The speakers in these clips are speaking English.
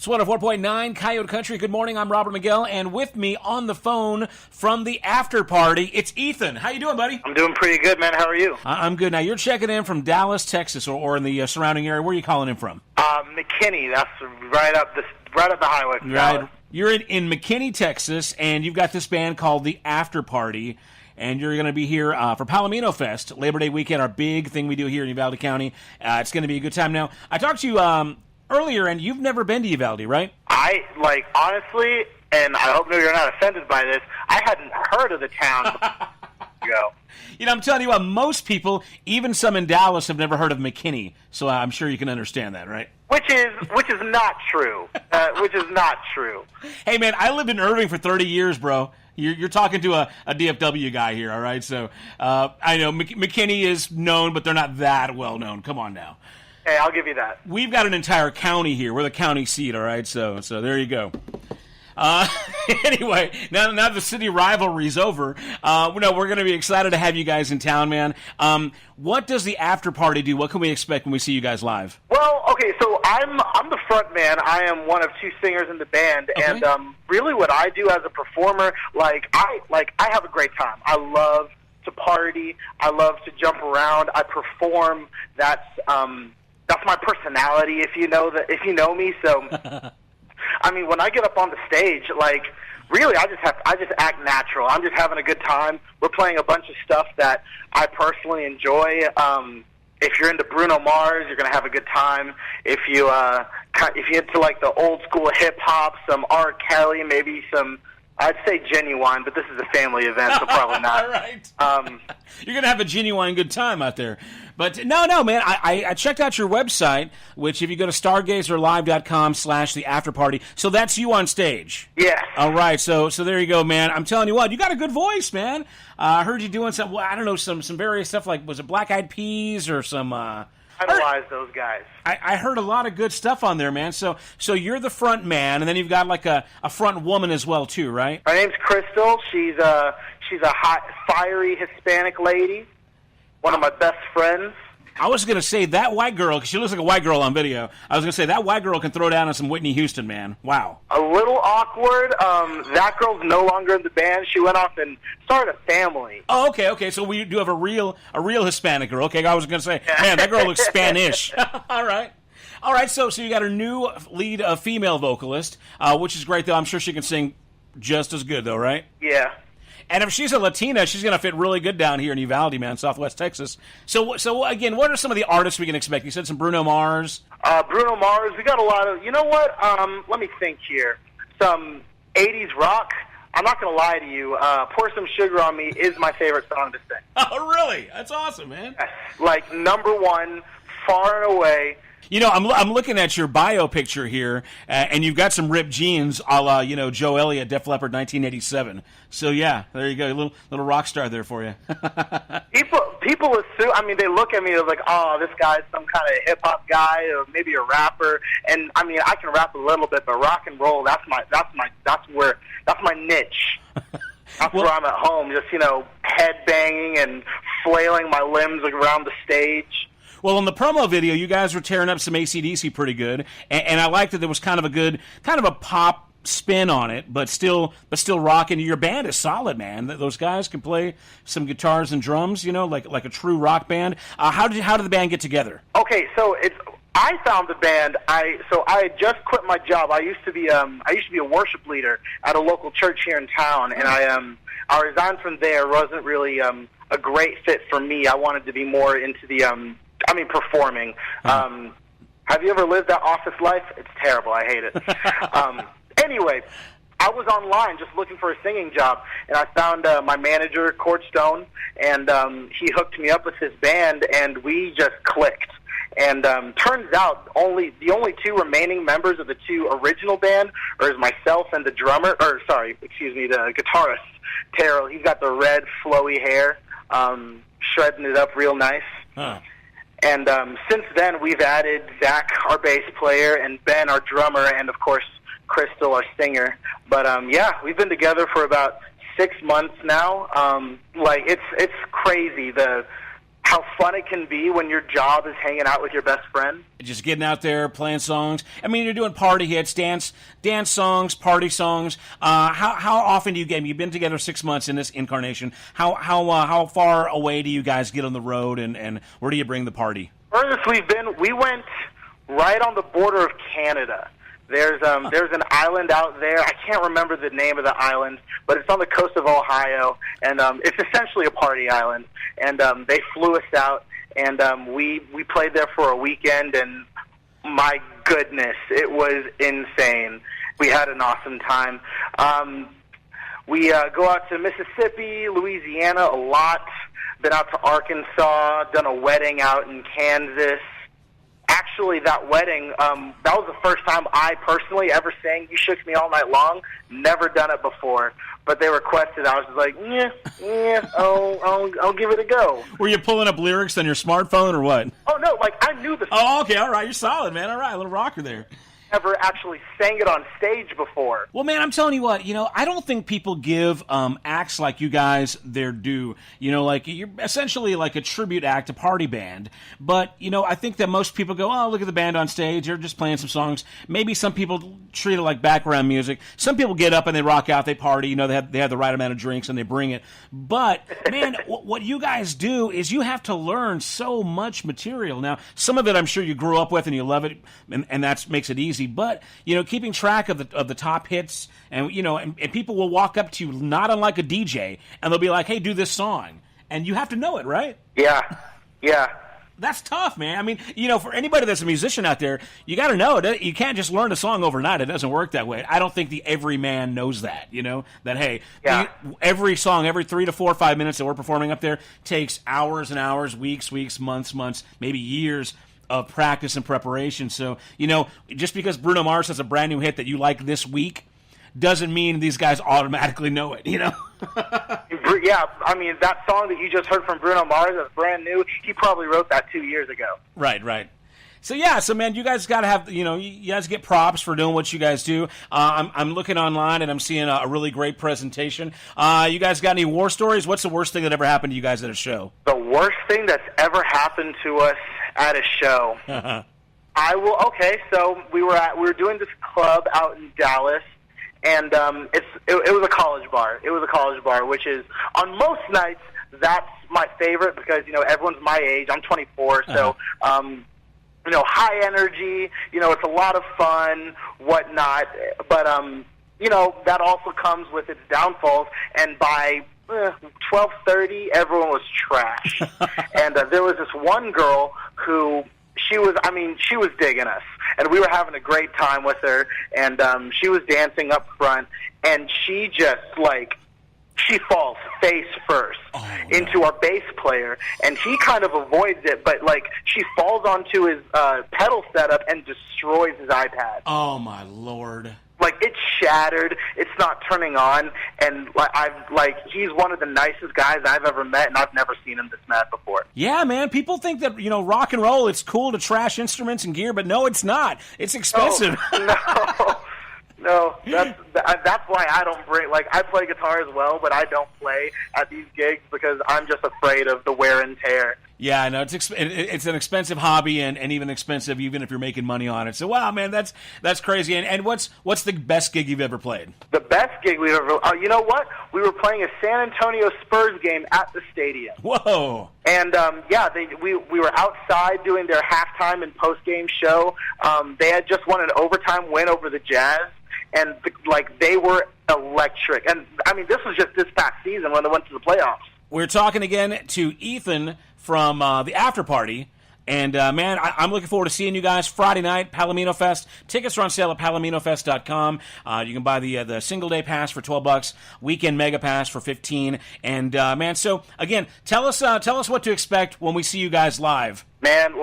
It's 104.9 Coyote Country. Good morning. I'm Robert Miguel, and with me on the phone from the after party, it's Ethan. How you doing, buddy? I'm doing pretty good, man. How are you? I'm good. Now, you're checking in from Dallas, Texas, or in the surrounding area. Where are you calling in from? McKinney. That's right up the highway from Dallas. You're in McKinney, Texas, and you've got this band called the After Party, and you're going to be here for Palomino Fest, Labor Day weekend, our big thing we do here in Uvalde County. It's going to be a good time. Now, I talked to you earlier, and you've never been to Uvalde, right? Honestly, and I hope you're not offended by this, I hadn't heard of the town before. You know, I'm telling you what, most people, even some in Dallas, have never heard of McKinney, so I'm sure you can understand that, right? Which is not true. Which is not true. Hey, man, I lived in Irving for 30 years, bro. You're talking to a DFW guy here, all right? So I know McKinney is known, but they're not that well known. Come on now. Hey, I'll give you that. We've got an entire county here. We're the county seat, all right? So there you go. Anyway, now the city rivalry's over. We're going to be excited to have you guys in town, man. What does the after party do? What can we expect when we see you guys live? Well, okay, so I'm the front man. I am one of two singers in the band, okay. And really what I do as a performer, I have a great time. I love to party. I love to jump around. I perform. That's my personality. If you know me, so. I mean, when I get up on the stage, really, I just act natural. I'm just having a good time. We're playing a bunch of stuff that I personally enjoy. If you're into Bruno Mars, you're gonna have a good time. If you into the old school hip hop, some R. Kelly, maybe some. I'd say Genuine, but this is a family event, so probably not. All right. You're going to have a genuine good time out there. But no, man, I checked out your website, which if you go to stargazerlive.com/theafterparty, so that's you on stage. Yeah. All right, so there you go, man. I'm telling you what, you got a good voice, man. I heard you doing some, I don't know, some various stuff was it Black Eyed Peas or some... idolize those guys. I heard a lot of good stuff on there, man. So you're the front man, and then you've got a front woman as well, too, right? Her name's Crystal. She's a hot, fiery Hispanic lady. One of my best friends. I was going to say that white girl, because she looks like a white girl on video. I was going to say that white girl can throw down on some Whitney Houston, man. Wow. A little awkward. That girl's no longer in the band. She went off and started a family. Oh, okay. So we do have a real Hispanic girl. Okay, I was going to say, man, that girl looks Spanish. All right. So you got a new lead female vocalist, which is great, though. I'm sure she can sing just as good, though, right? Yeah. And if she's a Latina, she's going to fit really good down here in Uvalde, man, Southwest Texas. So again, what are some of the artists we can expect? You said some Bruno Mars. Bruno Mars. We got a lot of, you know what? Let me think here. Some 80s rock. I'm not going to lie to you. Pour Some Sugar on Me is my favorite song to sing. Oh, really? That's awesome, man. Yes. Number one, far and away. You know, I'm looking at your bio picture here, and you've got some ripped jeans, a la Joe Elliott, Def Leppard, 1987. So yeah, there you go, a little rock star there for you. People assume. I mean, they look at me as oh, this guy's some kind of hip hop guy or maybe a rapper. And I mean, I can rap a little bit, but rock and roll, that's my niche. That's where I'm at home, just head banging and flailing my limbs around the stage. Well, in the promo video, you guys were tearing up some AC/DC pretty good, and I liked that there was kind of a pop spin on it, but still rocking. Your band is solid, man. Those guys can play some guitars and drums, like a true rock band. How did the band get together? Okay, so I found the band. I had just quit my job. I used to be a worship leader at a local church here in town, and I resigned from there. It wasn't really a great fit for me. I wanted to be more into the performing. Have you ever lived that office life? It's terrible. I hate it. Anyway, I was online just looking for a singing job, and I found my manager, Court Stone, and he hooked me up with his band, and we just clicked. And turns out the only two remaining members of the two original band are myself and the guitarist, Terrell. He's got the red, flowy hair, shredding it up real nice. Huh. And since then, we've added Zach, our bass player, and Ben, our drummer, and, of course, Crystal, our singer. But, we've been together for about 6 months now. It's crazy, how fun it can be when your job is hanging out with your best friend. Just getting out there, playing songs. I mean, you're doing party hits, dance songs, party songs. How often do you get? You've been together 6 months in this incarnation. How far away do you guys get on the road, and where do you bring the party? Furthest we went right on the border of Canada. There's an island out there. I can't remember the name of the island, but it's on the coast of Ohio, and it's essentially a party island. And they flew us out, and we played there for a weekend, and my goodness, it was insane. We had an awesome time. We go out to Mississippi, Louisiana a lot. Been out to Arkansas, done a wedding out in Kansas. Actually, that wedding, that was the first time I personally ever sang You Shook Me All Night Long. Never done it before. But they requested. I was just like, I'll give it a go. Were you pulling up lyrics on your smartphone or what? Oh, no, like I knew the song. Oh, okay, all right. You're solid, man. All right, a little rocker there. Never actually sang it on stage before. Well, man, I'm telling you what, I don't think people give acts like you guys their due. Like you're essentially like a tribute act, a party band. But, I think that most people go, oh, look at the band on stage. They're just playing some songs. Maybe some people treat it like background music. Some people get up and they rock out, they party. They have the right amount of drinks and they bring it. But, man, what you guys do is you have to learn so much material. Now, some of it I'm sure you grew up with and you love it, and that makes it easy. But keeping track of the top hits, and and people will walk up to you not unlike a DJ, and they'll be like, "Hey, do this song," and you have to know it, right? Yeah. That's tough, man. I mean, for anybody that's a musician out there, you got to know it. You can't just learn a song overnight. It doesn't work that way. I don't think the every man knows that. That hey, every song, every 3 to 4 or 5 minutes that we're performing up there takes hours and hours, weeks, months, maybe years of practice and preparation. So, just because Bruno Mars has a brand new hit that you like this week doesn't mean these guys automatically know it, Yeah, I mean, that song that you just heard from Bruno Mars that's brand new, he probably wrote that 2 years ago. Right. So, man, you guys got to have, you guys get props for doing what you guys do. I'm looking online, and I'm seeing a really great presentation. You guys got any war stories? What's the worst thing that ever happened to you guys at a show? The worst thing that's ever happened to us at a show. So we were doing this club out in Dallas, and it was a college bar. It was a college bar, which is on most nights that's my favorite because everyone's my age. I'm 24, so high energy. It's a lot of fun, whatnot. But that also comes with its downfalls. And by 12:30, everyone was trash. And there was this one girl who she was digging us, and we were having a great time with her. And she was dancing up front, and she just she falls face first into our bass player, and he kind of avoids it, but she falls onto his pedal setup and destroys his iPad. Oh my Lord. It's shattered. It's not turning on, and he's one of the nicest guys I've ever met, and I've never seen him this mad before. Yeah, man. People think that rock and roll, it's cool to trash instruments and gear, but no, it's not. It's expensive. No, that's why I don't bring. I play guitar as well, but I don't play at these gigs because I'm just afraid of the wear and tear. Yeah, no, it's an expensive hobby, and even expensive even if you're making money on it. So, wow, man, that's crazy. And what's the best gig you've ever played? The best gig we've ever. You know what? We were playing a San Antonio Spurs game at the stadium. Whoa! And we were outside doing their halftime and post-game show. They had just won an overtime win over the Jazz. And, they were electric. And, I mean, this was just this past season when they went to the playoffs. We're talking again to Ethan from the After Party. And, man, I'm looking forward to seeing you guys Friday night, Palomino Fest. Tickets are on sale at palominofest.com. You can buy the single-day pass for $12, weekend mega pass for $15. And, man, so, again, tell us what to expect when we see you guys live. Man,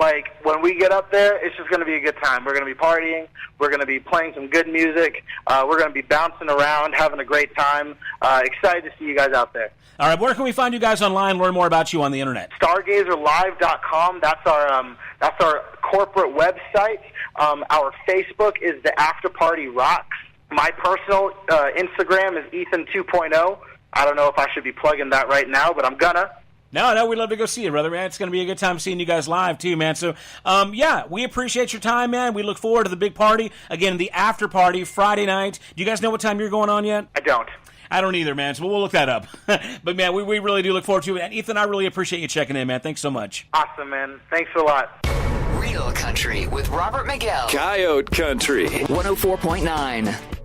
when we get up there, it's just going to be a good time. We're going to be partying. We're going to be playing some good music. We're going to be bouncing around, having a great time. Excited to see you guys out there. All right, where can we find you guys online, learn more about you on the internet? StargazerLive.com. That's our corporate website. Our Facebook is the After Party Rocks. My personal Instagram is Ethan 2.0. I don't know if I should be plugging that right now, but I'm gonna. No, we'd love to go see you, brother, man. It's going to be a good time seeing you guys live, too, man. So, yeah, we appreciate your time, man. We look forward to the big party. Again, the after party, Friday night. Do you guys know what time you're going on yet? I don't. I don't either, man, so we'll look that up. But, man, we really do look forward to it. And, Ethan, I really appreciate you checking in, man. Thanks so much. Awesome, man. Thanks a lot. Real Country with Robert Miguel. Coyote Country. 104.9.